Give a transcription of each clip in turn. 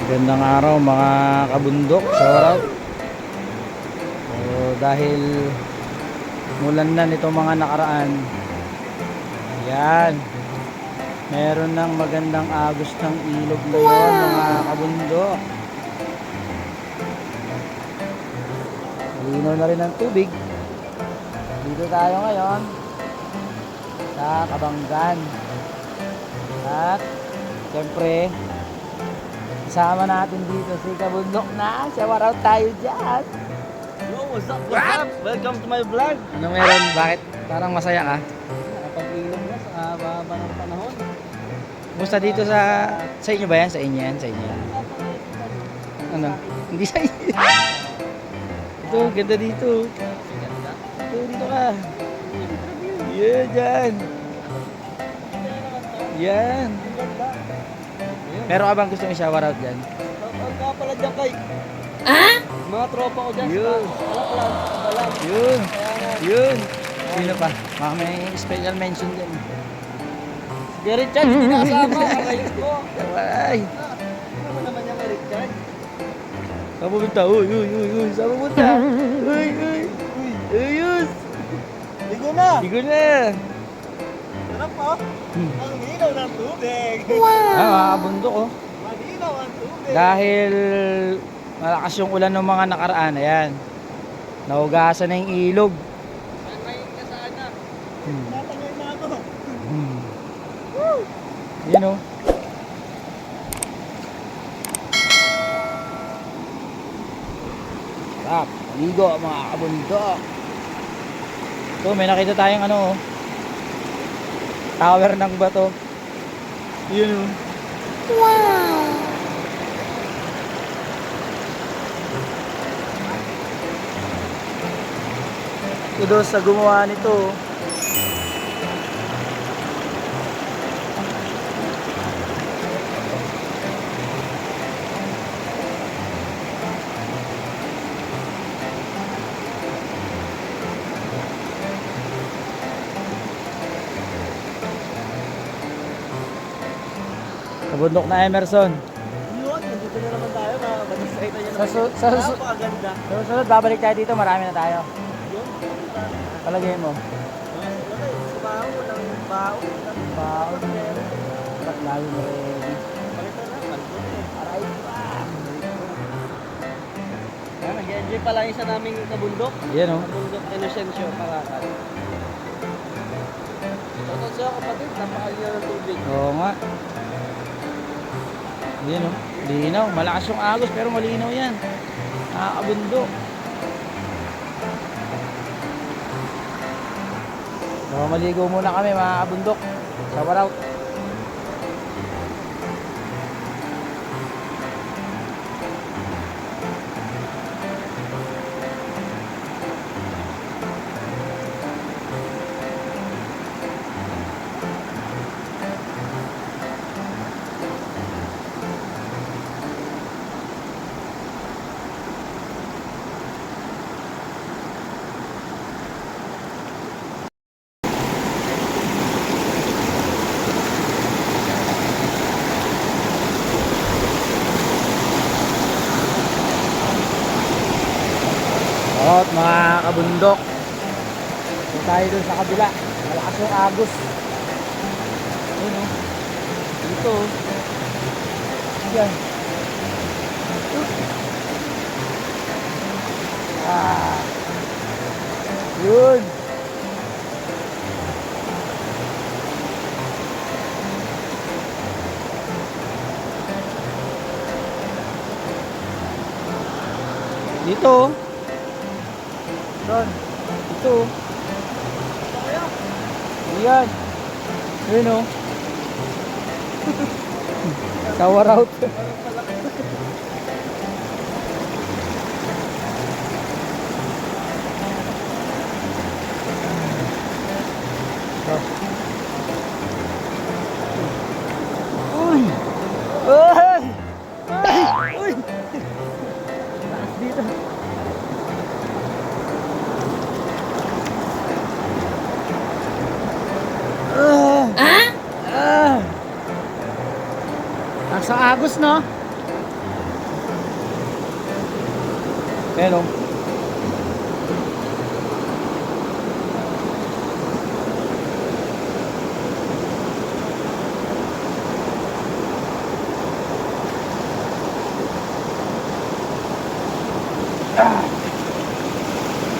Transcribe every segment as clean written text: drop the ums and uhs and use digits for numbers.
Gandang araw mga kabundok sa Warab. So, dahil mulan na nito mga nakaraan, yan, meron ng magandang agos ng ilog ngayon mga kabundok. Linaw na rin ang tubig. Dito tayo ngayon sa Kabanggan. At siyempre kasama natin dito si Kabundok na. Shower out tayo dyan. Yo, what's up? What's up? Welcome to my vlog. Ano meron? Bakit? Parang masaya ka? Nakapag-ilog na sa haba ng panahon. Kumusta dito sa inyo ba yan? Sa inyo yan? Sa inyo yan? Ano? Hindi sa inyo. Ito, ganda dito. Ito, dito ka. Yeah, dyan. Yan. Meron ka bang gusto yung shower out dyan? Ang ka pala dyan kay mga tropa ko dyan. Yun. Balag. Yun. Yun. Sino pa? Baka may special mention dyan. Si Richard, hindi nakasama. Karayos ko. Ay. Ano naman yung kay Richard? Saan pupunta? Uy, uy, uy, uy. Saan pupunta? Uy, uy. Ayos. Ligo na. Ligo na. Sarap po. Ang linaw ng tubig. Ah, mga kabundok oh. Malinaw ang tubig. Dahil malakas yung ulan ng mga nakaraan, ayan. Nahugasan na yung ilog. Tatayin ka saan na? Tatayin na ako. Yun oh. Sarap. Ligo mga kabundok. Ito, may nakita tayong ano oh. Tower ng bato. Yun oh. Wow! Kudos sa gumawa nito oh. Kabundok na Emerson. Yun, nandito na naman tayo. Nakakita nyo Sa naman. Napakaganda. Susunod, babalik tayo dito. Marami na tayo. Yun. Palagay mo. Sumaho, walang bao. Baon. Ba't lalo na ready? Pakita na, malbot eh. Aray pa. Yan, nag-enjoy pala yung isa naming kabundok. Yan oh. Kabundok Inocencio, Paracal. Totoo siya kapatid, napakaliw ng tubig. Oo nga. Yan oh. Linaw. Malakas yung agos pero malinaw yan. Nakakabundok. So, maligo muna kami mga kabundok. Shower out. At mga kabundok, so tayo dun sa kabila. Malakas yung agos. Yun oh. Dito oh. Yan. Ah. Yun. Dito oh. Doon. Ito. Ayan. Ayan o. Shower out. Uy! Uy! Uy! Taas dito. Nasa Agos, no? Ayan o.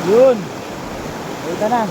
Yun. Kita na.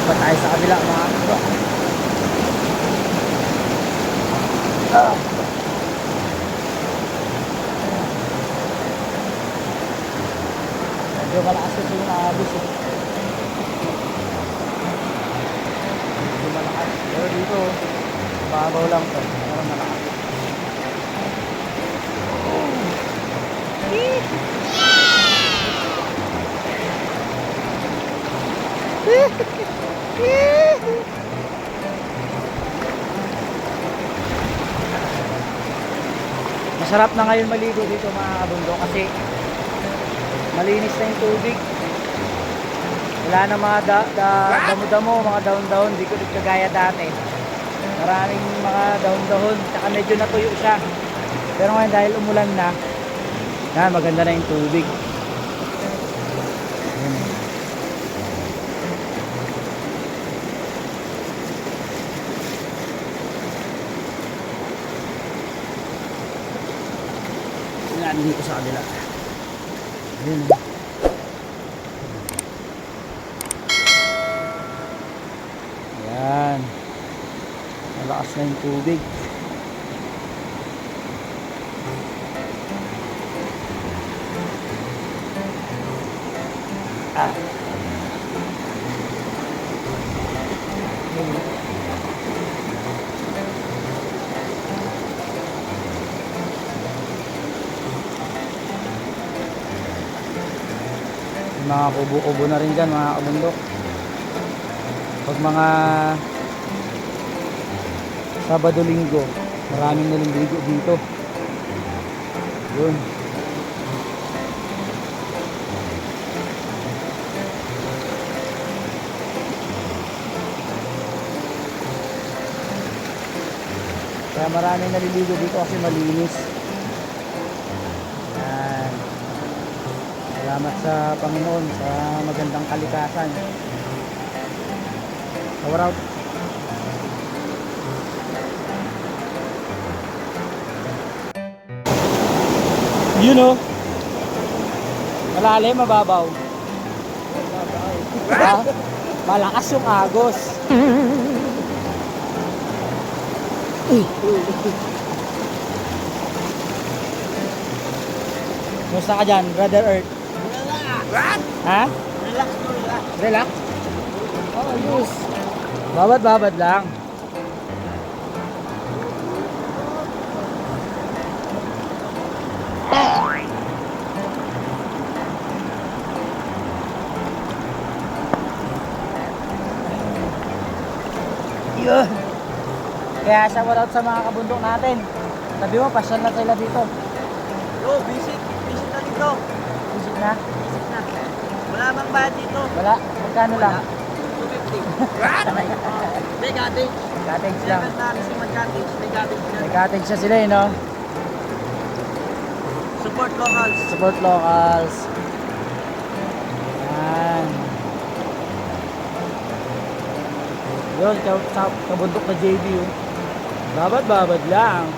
Pa tayo sa kabila mga bro. Medyo malakas kasi yung agos eh. Medyo malakas. Pero dito, babaw lang to. Pero malakas. Masarap na ngayon maligo dito mga kabundok kasi malinis na yung tubig. Wala na mga damo-damo, mga dahon-dahon, di ko kagaya dati. Maraming mga dahon-dahon, saka medyo natuyo siya. Pero ngayon dahil umulan na, maganda na yung tubig. Yan dito sa kabila. Ayun. Yan. Malakas na yung tubig. Mga kubo-kubo na rin dyan mga kabundok. Pag mga Sabado-Linggo, maraming naliligo dito. Yun. Kaya maraming naliligo dito kasi malinis. Yan. Salamat sa Panginoon sa magandang kalikasan. Power out. Yun o. Malalim, mababaw. Ha? Malakas yung agos. Musta ka dyan, Brother Earth? What? Ha? Relax mo, relax. Relax? Oh, ayos. Babad-babad lang. Yun. Kaya shoutout sa mga kabundok natin. Sabi mo, pasyal na sila dito. Yo, visit na dito. Visit na? Visit na. Wala mang bayad dito. Wala? Magkano lang? 250. What? May cottage. Cottage lang. Never na si mag-cottage. May cottage na. May cottage na sila eh, no? Support locals. Support locals. Yan. Yun, kabundok na JB yun. Babad-babad lang.